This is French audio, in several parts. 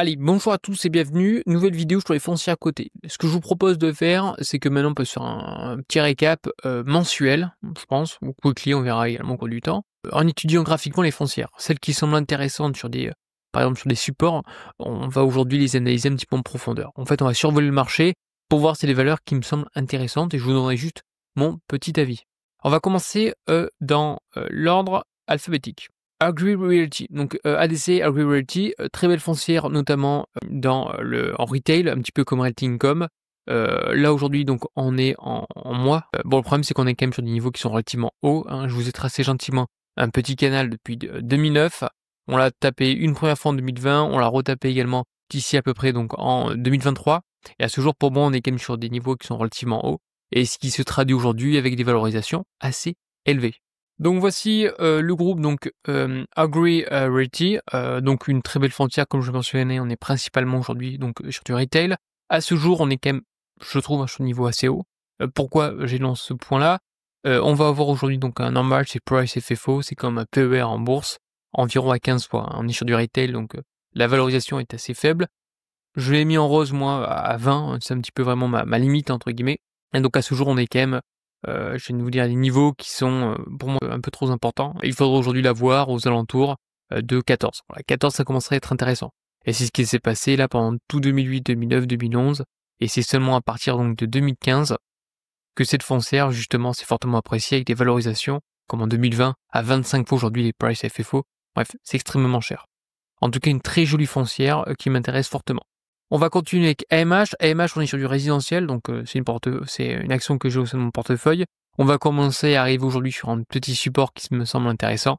Allez, bonjour à tous et bienvenue. Nouvelle vidéo sur les fonciers à côté. Ce que je vous propose de faire, c'est que maintenant on peut se faire un petit récap mensuel, je pense, ou weekly, on verra également au cours du temps, en étudiant graphiquement les foncières. Celles qui semblent intéressantes sur des, par exemple sur des supports, on va aujourd'hui les analyser un petit peu en profondeur. En fait, on va survoler le marché pour voir si c'est des valeurs qui me semblent intéressantes et je vous donnerai juste mon petit avis. On va commencer dans l'ordre alphabétique. Agree Realty, donc ADC, Agree Realty, très belle foncière, notamment en retail, un petit peu comme Realty.com. Là aujourd'hui, donc on est en mois. Bon, le problème c'est qu'on est quand même sur des niveaux qui sont relativement hauts, hein. Je vous ai tracé gentiment un petit canal depuis 2009. On l'a tapé une première fois en 2020, on l'a retapé également d'ici à peu près donc en 2023. Et à ce jour, pour moi, on est quand même sur des niveaux qui sont relativement hauts, et ce qui se traduit aujourd'hui avec des valorisations assez élevées. Donc voici le groupe donc Agree Realty, donc une très belle foncière comme je mentionnais. On est principalement aujourd'hui donc sur du retail. À ce jour, on est quand même, je trouve, sur un niveau assez haut. Pourquoi j'ai lancé ce point-là? On va avoir aujourd'hui donc un normal, c'est price FFO, c'est comme un PER en bourse, environ à 15 fois, hein. On est sur du retail, donc la valorisation est assez faible. Je l'ai mis en rose moi à 20, c'est un petit peu vraiment ma limite entre guillemets. Et donc à ce jour, on est quand même je viens de vous dire les niveaux qui sont, pour moi un peu trop importants. Il faudrait aujourd'hui la voir aux alentours, de 14. Voilà, 14 ça commencerait à être intéressant. Et c'est ce qui s'est passé là pendant tout 2008, 2009, 2011, et c'est seulement à partir donc de 2015 que cette foncière justement s'est fortement appréciée avec des valorisations comme en 2020 à 25 fois aujourd'hui les price FFO. Bref, c'est extrêmement cher. En tout cas, une très jolie foncière qui m'intéresse fortement. On va continuer avec AMH. AMH, on est sur du résidentiel, donc c'est une action que j'ai au sein de mon portefeuille. On va commencer à arriver aujourd'hui sur un petit support qui me semble intéressant.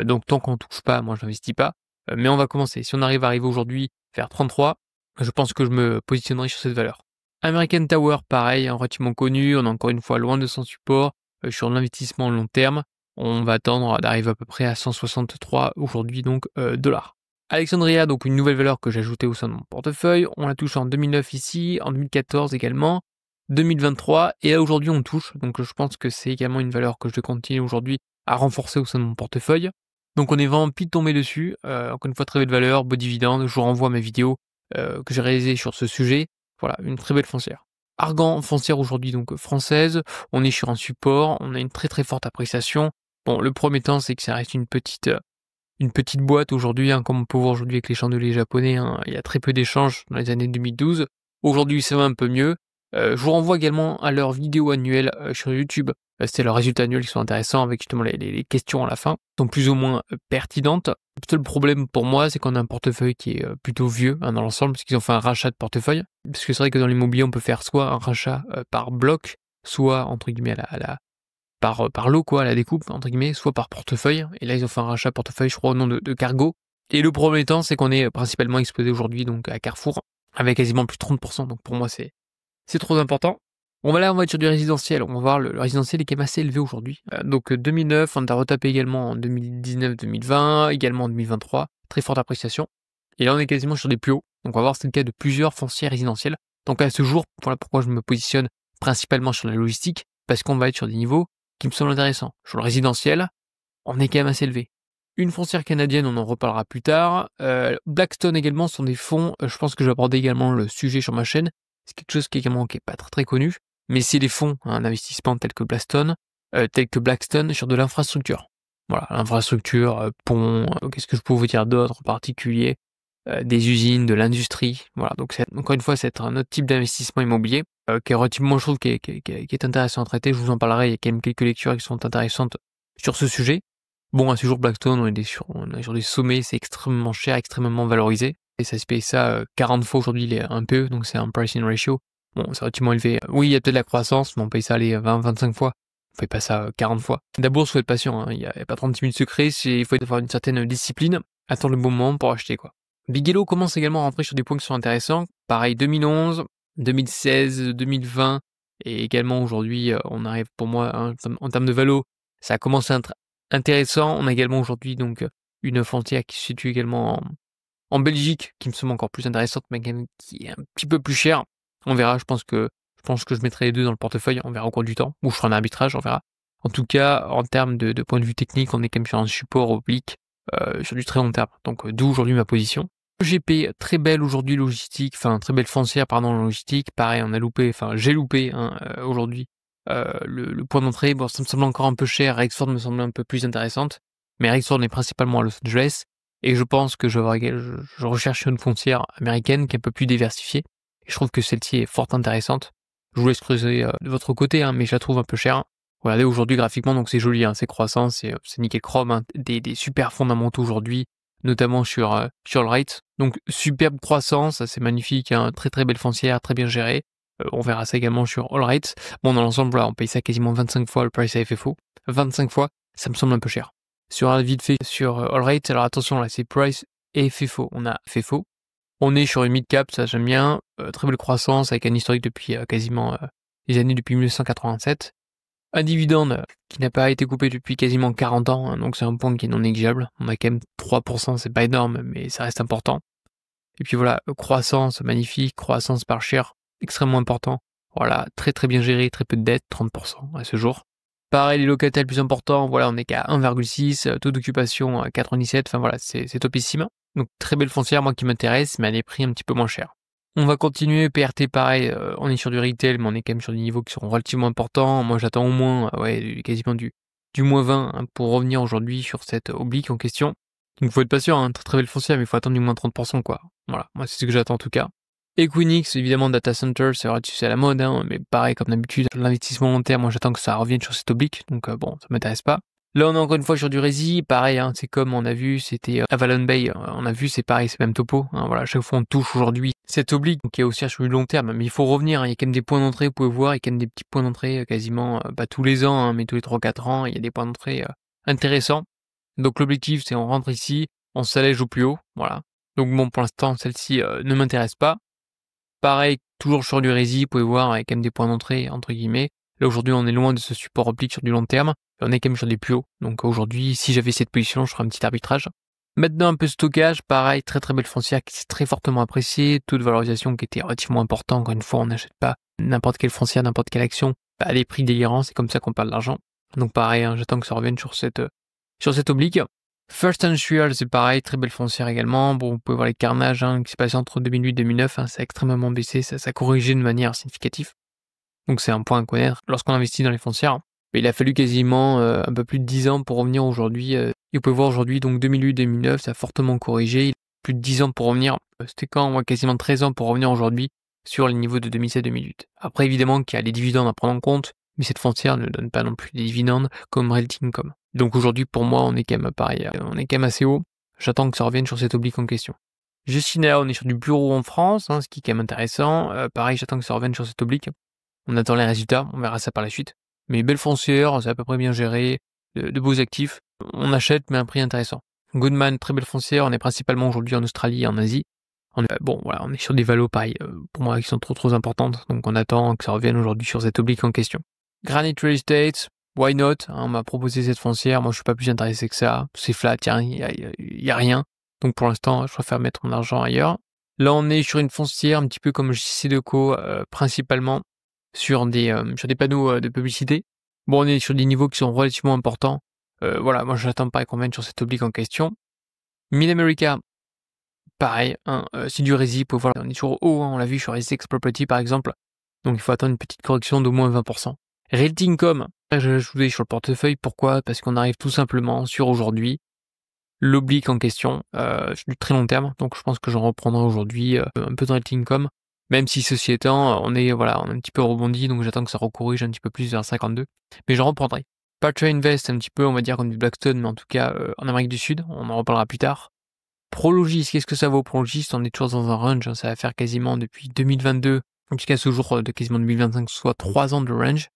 Donc tant qu'on ne touche pas, moi je n'investis pas. Mais on va commencer. Si on arrive à arriver aujourd'hui vers 33, je pense que je me positionnerai sur cette valeur. American Tower, pareil, hein, relativement connu. On est encore une fois loin de son support. Sur l'investissement long terme, on va attendre d'arriver à peu près à 163 aujourd'hui donc dollars. Alexandria, donc une nouvelle valeur que j'ai ajoutée au sein de mon portefeuille. On la touche en 2009 ici, en 2014 également, 2023, et là aujourd'hui on touche. Donc je pense que c'est également une valeur que je vais continuer aujourd'hui à renforcer au sein de mon portefeuille. Donc on est vraiment pile tombé dessus. Encore une fois, très belle valeur, beau dividende. Je vous renvoie à mes vidéos que j'ai réalisées sur ce sujet. Voilà, une très belle foncière. Argan, foncière aujourd'hui donc française. On est sur un support, on a une très très forte appréciation. Bon, le premier temps, c'est que ça reste une petite boîte aujourd'hui, hein, comme on peut voir aujourd'hui avec les chandeliers japonais, hein, il y a très peu d'échanges dans les années 2012. Aujourd'hui, ça va un peu mieux. Je vous renvoie également à leurs vidéos annuelles sur YouTube. C'est leurs résultats annuels qui sont intéressants avec justement les questions à la fin, qui sont plus ou moins pertinentes. Le seul problème pour moi, c'est qu'on a un portefeuille qui est plutôt vieux, hein, dans l'ensemble, parce qu'ils ont fait un rachat de portefeuille. Parce que c'est vrai que dans l'immobilier, on peut faire soit un rachat par bloc, soit entre guillemets par lot, quoi, à la découpe, entre guillemets, soit par portefeuille. Et là, ils ont fait un rachat portefeuille, je crois, au nom de Cargo. Et le problème étant, c'est qu'on est principalement exposé aujourd'hui donc à Carrefour, avec quasiment plus de 30%. Donc pour moi, c'est trop important. On va être sur du résidentiel. On va voir le résidentiel est quand même assez élevé aujourd'hui. Donc 2009, on a retapé également en 2019-2020, également en 2023. Très forte appréciation. Et là, on est quasiment sur des plus hauts. Donc on va voir si c'est le cas de plusieurs foncières résidentielles. Donc à ce jour, voilà pourquoi je me positionne principalement sur la logistique, parce qu'on va être sur des niveaux qui me semblent intéressants. Sur le résidentiel, on est quand même assez élevé. Une foncière canadienne, on en reparlera plus tard. Blackstone également sont des fonds, je pense que je vais aborder également le sujet sur ma chaîne. C'est quelque chose qui est pas très très connu, mais c'est des fonds, hein, d'investissement tels que Blackstone sur de l'infrastructure. Voilà, l'infrastructure, pont, qu'est-ce que je peux vous dire d'autre en particulier, des usines, de l'industrie. Voilà, donc encore une fois, c'est un autre type d'investissement immobilier qui est relativement, je trouve, qui est intéressant à traiter. Je vous en parlerai, il y a quand même quelques lectures qui sont intéressantes sur ce sujet. Bon, à ce jour, Blackstone, on est sur des sommets, c'est extrêmement cher, extrêmement valorisé. Et ça se paye ça 40 fois aujourd'hui un PE, donc c'est un pricing ratio. Bon, c'est relativement élevé. Oui, il y a peut-être la croissance, mais on paye ça les 20-25 fois. On paye pas ça 40 fois. D'abord, il faut être patient, hein. Il y a pas 36 000 secrets, il faut avoir une certaine discipline, attendre le bon moment pour acheter, quoi. Bigelow commence également à rentrer sur des points qui sont intéressants. Pareil, 2011, 2016, 2020, et également aujourd'hui, on arrive pour moi, hein, en termes de valo, ça a commencé à être intéressant. On a également aujourd'hui donc une foncière qui se situe également en Belgique, qui me semble encore plus intéressante, mais quand même qui est un petit peu plus chère. On verra, je pense que je mettrai les deux dans le portefeuille, on verra au cours du temps, ou je ferai un arbitrage, on verra. En tout cas, en termes de point de vue technique, on est quand même sur un support oblique, sur du très long terme. Donc d'où aujourd'hui ma position. EGP, très belle aujourd'hui logistique, enfin très belle foncière pardon logistique. Pareil, on a loupé, enfin j'ai loupé hein, aujourd'hui le point d'entrée. Bon, ça me semble encore un peu cher. Rexford me semble un peu plus intéressante, mais Rexford est principalement à Los Angeles et je pense que je recherche une foncière américaine qui est un peu plus diversifiée. Et je trouve que celle-ci est fort intéressante. Je vous laisse creuser de votre côté, hein, mais je la trouve un peu chère. Regardez aujourd'hui graphiquement, donc c'est joli, hein, c'est croissant, c'est nickel chrome, hein, des super fondamentaux aujourd'hui, notamment sur le rate. Donc superbe croissance, c'est magnifique, hein, très très belle foncière, très bien gérée. On verra ça également sur Allrate. Bon, dans l'ensemble, là, on paye ça quasiment 25 fois le price à FFO. 25 fois, ça me semble un peu cher. Sur un vite fait sur Allrate, alors attention là, c'est price et FFO. On a FFO. On est sur une mid-cap, ça j'aime bien. Très belle croissance avec un historique depuis quasiment les années depuis 1987. Un dividende qui n'a pas été coupé depuis quasiment 40 ans, hein, donc c'est un point qui est non négligeable. On a quand même 3%, c'est pas énorme, mais ça reste important. Et puis voilà, croissance magnifique, croissance par share extrêmement important. Voilà, très très bien géré, très peu de dettes, 30% à ce jour. Pareil, les locataires les plus importants, voilà, on est qu'à 1,6, taux d'occupation à 97, enfin voilà, c'est topissime. Donc très belle foncière, moi qui m'intéresse, mais à des prix un petit peu moins chers. On va continuer, PRT pareil, on est sur du retail, mais on est quand même sur des niveaux qui seront relativement importants. Moi j'attends au moins, quasiment du moins 20 hein, pour revenir aujourd'hui sur cette oblique en question. Donc faut être patient, hein, très très belle foncière, mais il faut attendre du moins 30% quoi. Voilà, moi c'est ce que j'attends en tout cas. Equinix, évidemment, data center, c'est vrai, c'est à la mode, hein, mais pareil, comme d'habitude, l'investissement long terme, moi j'attends que ça revienne sur cette oblique, donc bon, ça m'intéresse pas. Là, on est encore une fois sur du rési, pareil, hein, c'est comme on a vu, c'était Avalon Bay, on a vu, c'est pareil, c'est même topo, hein, voilà, à chaque fois on touche aujourd'hui cette oblique, qui est aussi sur du long terme, mais il faut revenir, hein, il y a quand même des points d'entrée, vous pouvez voir, il y a quand même des petits points d'entrée quasiment, pas tous les ans, hein, mais tous les 3-4 ans, il y a des points d'entrée intéressants. Donc l'objectif, c'est on rentre ici, on s'allège au plus haut, voilà. Donc bon, pour l'instant, celle-ci ne m'intéresse pas. Pareil, toujours sur du rési, vous pouvez voir, avec quand même des points d'entrée, entre guillemets. Là, aujourd'hui, on est loin de ce support oblique sur du long terme. On est quand même sur des plus hauts. Donc aujourd'hui, si j'avais cette position, je ferais un petit arbitrage. Maintenant, un peu stockage, pareil, très très belle foncière qui s'est très fortement appréciée. Taux de valorisation qui était relativement important. Encore une fois, on n'achète pas n'importe quelle foncière, n'importe quelle action à des prix délirants. C'est comme ça qu'on parle d'argent. Donc pareil, hein, j'attends que ça revienne sur cette oblique. First Industrial, c'est pareil, très belle foncière également. Bon, vous pouvez voir les carnages hein, qui s'est passé entre 2008 et 2009, hein, ça a extrêmement baissé, ça a corrigé de manière significative. Donc c'est un point à connaître lorsqu'on investit dans les foncières. Mais il a fallu quasiment un peu plus de 10 ans pour revenir aujourd'hui. Et vous pouvez voir aujourd'hui, donc 2008-2009, ça a fortement corrigé. Il a plus de 10 ans pour revenir. C'était quand moi, quasiment 13 ans pour revenir aujourd'hui sur les niveaux de 2007-2008. Après, évidemment, qu'il y a les dividendes à prendre en compte, mais cette foncière ne donne pas non plus des dividendes comme Realty Income. Donc aujourd'hui, pour moi, on est quand même pareil, on est quand même assez haut. J'attends que ça revienne sur cette oblique en question. Justina, on est sur du bureau en France, hein, ce qui est quand même intéressant. Pareil, j'attends que ça revienne sur cette oblique. On attend les résultats, on verra ça par la suite. Mais belle foncière, c'est à peu près bien géré, de beaux actifs. On achète, mais à un prix intéressant. Goodman, très belle foncière, on est principalement aujourd'hui en Australie et en Asie. On est sur des valos pareil, pour moi, qui sont trop importantes. Donc on attend que ça revienne aujourd'hui sur cette oblique en question. Granite Real Estate, why not, hein, on m'a proposé cette foncière, moi je suis pas plus intéressé que ça, c'est flat, il y a rien. Donc pour l'instant, je préfère mettre mon argent ailleurs. Là, on est sur une foncière un petit peu comme JC Deco, principalement sur des panneaux de publicité. Bon, on est sur des niveaux qui sont relativement importants. Voilà, moi j'attends pas qu'on vienne sur cette oblique en question. Mid-America, pareil, hein, c'est du rési, vous pouvez voir, on est sur haut, hein, on l'a vu sur SX Property par exemple. Donc il faut attendre une petite correction d'au moins 20%. Realty Income, j'ai ajouté sur le portefeuille, pourquoi? Parce qu'on arrive tout simplement sur aujourd'hui, l'oblique en question, sur du très long terme, donc je pense que j'en reprendrai aujourd'hui un peu de Realty Income, même si ceci étant, on est un petit peu rebondi, donc j'attends que ça recorrige un petit peu plus vers 52, mais j'en reprendrai. Patra Invest, un petit peu, on va dire comme du Blackstone, mais en tout cas en Amérique du Sud, on en reparlera plus tard. Prologis, qu'est-ce que ça vaut Prologis? On est toujours dans un range, hein, ça va faire quasiment depuis 2022, jusqu'à ce jour de quasiment 2025, soit 3 ans de range.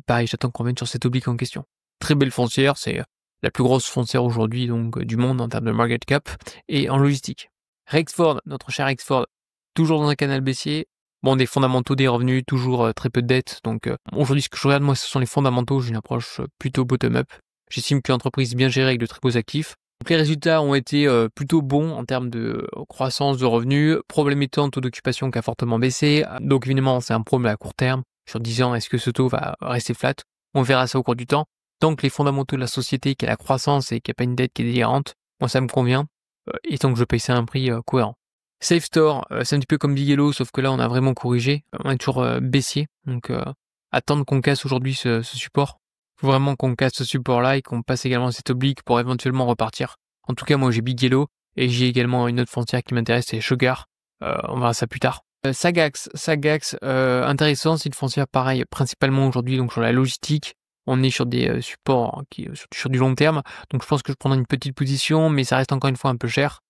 Pareil, j'attends qu'on revienne sur cette oblique en question. Très belle foncière, c'est la plus grosse foncière aujourd'hui donc du monde en termes de market cap et en logistique. Rexford, notre cher Rexford, toujours dans un canal baissier. Bon, des fondamentaux, des revenus, toujours très peu de dettes. Donc aujourd'hui, ce que je regarde moi, ce sont les fondamentaux. J'ai une approche plutôt bottom-up. J'estime que l'entreprise est bien gérée avec de très beaux actifs. Donc les résultats ont été plutôt bons en termes de croissance de revenus. Problème étant, taux d'occupation qui a fortement baissé. Donc évidemment, c'est un problème à court terme. Sur 10 ans, est-ce que ce taux va rester flat? On verra ça au cours du temps. Tant que les fondamentaux de la société, qui a la croissance et qui n'a pas une dette qui est délirante, moi ça me convient. Et tant que je paye ça à un prix cohérent. Safe Store, c'est un petit peu comme Bigello, sauf que là, on a vraiment corrigé. On est toujours baissier, donc attendre qu'on casse aujourd'hui ce support. Faut vraiment qu'on casse ce support-là et qu'on passe également cette oblique pour éventuellement repartir. En tout cas, moi, j'ai Bigello et j'ai également une autre foncière qui m'intéresse, c'est Sugar. On verra ça plus tard. Sagax, intéressant, c'est une foncière pareil, principalement aujourd'hui donc sur la logistique. On est sur des supports qui sur du long terme, donc je pense que je prendrai une petite position, mais ça reste encore une fois un peu cher.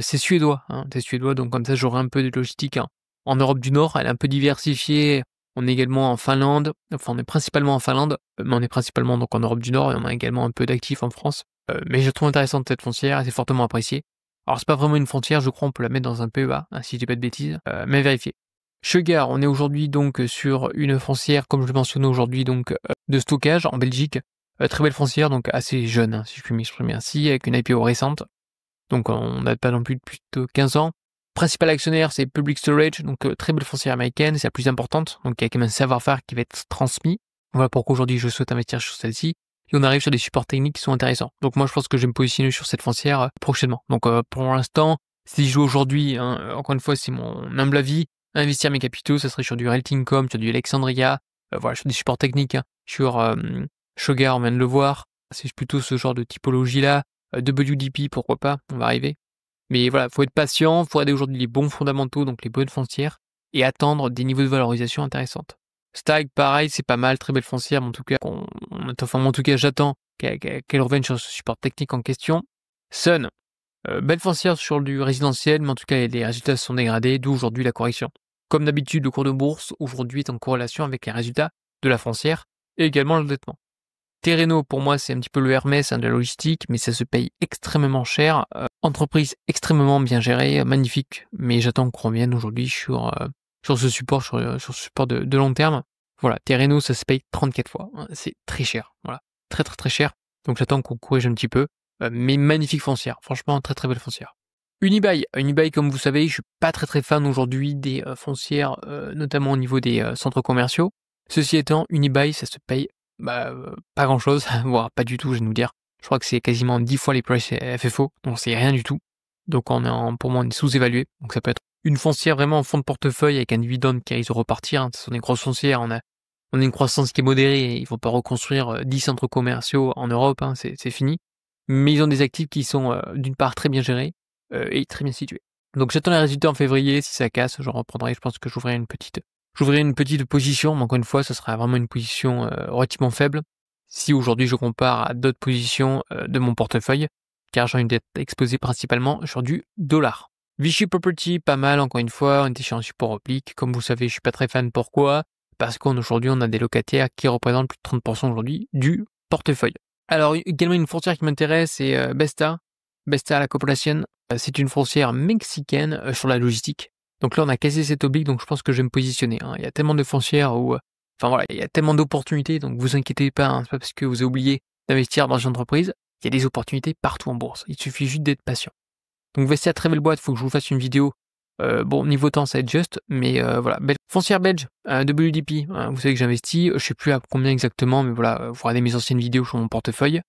C'est suédois, hein, c'est suédois, donc comme ça j'aurai un peu de logistique en Europe du Nord, elle est un peu diversifiée. On est également en Finlande, enfin on est principalement en Finlande, mais on est principalement donc en Europe du Nord et on a également un peu d'actifs en France. Mais je trouve intéressante cette foncière, et c'est fortement apprécié. Alors c'est pas vraiment une frontière, je crois on peut la mettre dans un PEA, hein, si je dis pas de bêtises, mais vérifier. Sugar, on est aujourd'hui donc sur une foncière, comme je le mentionnais aujourd'hui, donc de stockage en Belgique. Très belle foncière, donc assez jeune, hein, si je puis m'exprimer ainsi, avec une IPO récente. Donc on date pas non plus de plus de 15 ans. Principal actionnaire, c'est Public Storage, donc très belle foncière américaine, c'est la plus importante, donc il y a quand même un savoir-faire qui va être transmis. Voilà pourquoi aujourd'hui je souhaite investir sur celle-ci. Et on arrive sur des supports techniques qui sont intéressants. Donc moi je pense que je vais me positionner sur cette foncière prochainement. Donc pour l'instant, si je joue aujourd'hui, hein, encore une fois c'est mon humble avis, investir mes capitaux, ça serait sur du Realty-Income, sur du Alexandria, voilà, sur des supports techniques, hein, sur Sugar, on vient de le voir, c'est plutôt ce genre de typologie-là. WDP, pourquoi pas, on va arriver. Mais voilà, faut être patient, faut regarder aujourd'hui les bons fondamentaux, donc les bonnes foncières, et attendre des niveaux de valorisation intéressantes. Stag, pareil, c'est pas mal, très belle foncière, mais en tout cas, en tout cas, j'attends qu'elle revienne sur ce support technique en question. Sun, belle foncière sur du résidentiel, mais en tout cas, les résultats se sont dégradés, d'où aujourd'hui la correction. Comme d'habitude, le cours de bourse aujourd'hui est en corrélation avec les résultats de la foncière et également l'endettement. Terreno, pour moi, c'est un petit peu le Hermès de la logistique, mais ça se paye extrêmement cher. Entreprise extrêmement bien gérée, magnifique, mais j'attends qu'on revienne aujourd'hui sur ce support, sur ce support de long terme. Voilà, Terreno, ça se paye 34 fois. Hein, c'est très cher. Voilà, très cher. Donc j'attends qu'on corrige un petit peu. Mais magnifique foncière, franchement, très belle foncière. Unibail, comme vous savez, je suis pas très fan aujourd'hui des foncières, notamment au niveau des centres commerciaux. Ceci étant, Unibail, ça se paye pas grand chose, voire pas du tout, je vais nous dire. Je crois que c'est quasiment 10 fois les price FFO, donc c'est rien du tout. Donc pour moi, on est sous-évalué. Donc ça peut être une foncière vraiment en fond de portefeuille avec un dividende qui risque de repartir. Hein. Ce sont des grosses foncières, on a une croissance qui est modérée, et il faut pas reconstruire 10 centres commerciaux en Europe, hein, c'est fini. Mais ils ont des actifs qui sont d'une part très bien gérés et très bien situés. Donc j'attends les résultats en février, si ça casse, je reprendrai, je pense que j'ouvrirai une petite position, mais encore une fois, ça sera vraiment une position relativement faible. Si aujourd'hui je compare à d'autres positions de mon portefeuille, car j'ai envie d'être exposé principalement sur du dollar. Vichy Property, pas mal, encore une fois, on était sur un support oblique. Comme vous savez, je suis pas très fan. Pourquoi? Parce qu'aujourd'hui, on a des locataires qui représentent plus de 30% aujourd'hui du portefeuille. Alors, également une foncière qui m'intéresse, c'est Besta. Besta La Corporation, c'est une foncière mexicaine sur la logistique. Donc là, on a cassé cette oblique, donc je pense que je vais me positionner. Hein. Il y a tellement de foncières où, il y a tellement d'opportunités, donc vous inquiétez pas, hein, c'est pas parce que vous avez oublié d'investir dans une entreprise, il y a des opportunités partout en bourse. Il suffit juste d'être patient. Donc Vestia, très belle boîte, faut que je vous fasse une vidéo. Bon, niveau temps, ça va être juste, mais voilà. Foncière belge, WDP, hein, vous savez que j'investis, je sais plus à combien exactement, mais voilà, vous regardez mes anciennes vidéos sur mon portefeuille.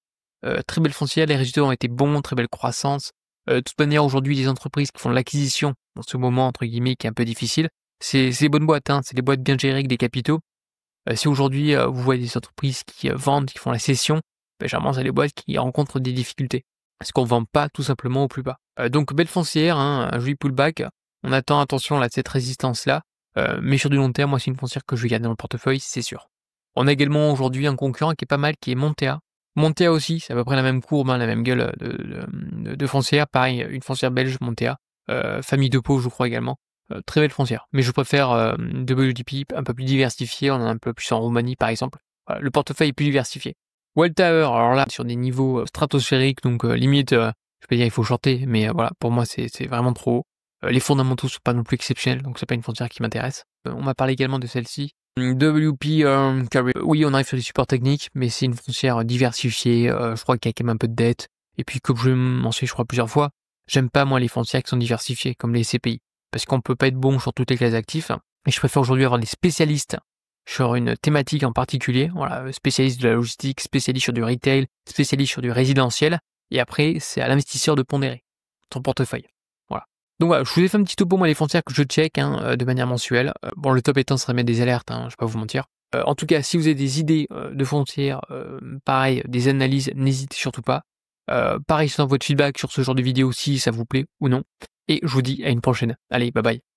Très belle foncière, les résultats ont été bons, très belle croissance. De toute manière, aujourd'hui, les entreprises qui font de l'acquisition, dans ce moment, entre guillemets, qui est un peu difficile, c'est des bonnes boîtes, hein, c'est des boîtes bien gérées avec des capitaux. Si aujourd'hui, vous voyez des entreprises qui vendent, qui font la cession, généralement, c'est des boîtes qui rencontrent des difficultés. Parce qu'on ne vend pas tout simplement au plus bas. Donc, belle foncière, hein, un joli pullback. On attend, attention, là, cette résistance-là. Mais sur du long terme, moi, c'est une foncière que je vais garder dans le portefeuille, c'est sûr. On a également aujourd'hui un concurrent qui est pas mal, qui est Montea. Montea aussi, c'est à peu près la même courbe, hein, la même gueule de foncière. Pareil, une foncière belge, Montea. Famille de Pau, je crois également. Très belle foncière. Mais je préfère WDP, un peu plus diversifié. On en a un peu plus en Roumanie, par exemple. Voilà, le portefeuille est plus diversifié. Welltower, alors là, sur des niveaux stratosphériques, donc limite, je peux dire il faut shorter, mais voilà, pour moi, c'est vraiment trop haut. Les fondamentaux sont pas non plus exceptionnels, donc c'est pas une foncière qui m'intéresse. On m'a parlé également de celle-ci. WP Carry. Oui, on arrive sur des supports techniques, mais c'est une foncière diversifiée. Je crois qu'il y a quand même un peu de dette. Et puis, comme je m'en suis, je crois, plusieurs fois, j'aime pas, moi, les foncières qui sont diversifiées, comme les CPI. Parce qu'on peut pas être bon sur toutes les classes d'actifs. Et je préfère aujourd'hui avoir des spécialistes sur une thématique en particulier, voilà, spécialiste de la logistique, spécialiste sur du retail, spécialiste sur du résidentiel, et après, c'est à l'investisseur de pondérer ton portefeuille. Voilà. Donc voilà, je vous ai fait un petit topo moi des foncières que je check, hein, de manière mensuelle. Bon, le top étant, ce serait mettre des alertes, hein, je vais pas vous mentir. En tout cas, si vous avez des idées, de foncières, pareil, des analyses, n'hésitez surtout pas. Pareil, j'attends votre feedback sur ce genre de vidéo si ça vous plaît ou non et je vous dis à une prochaine. Allez, bye bye.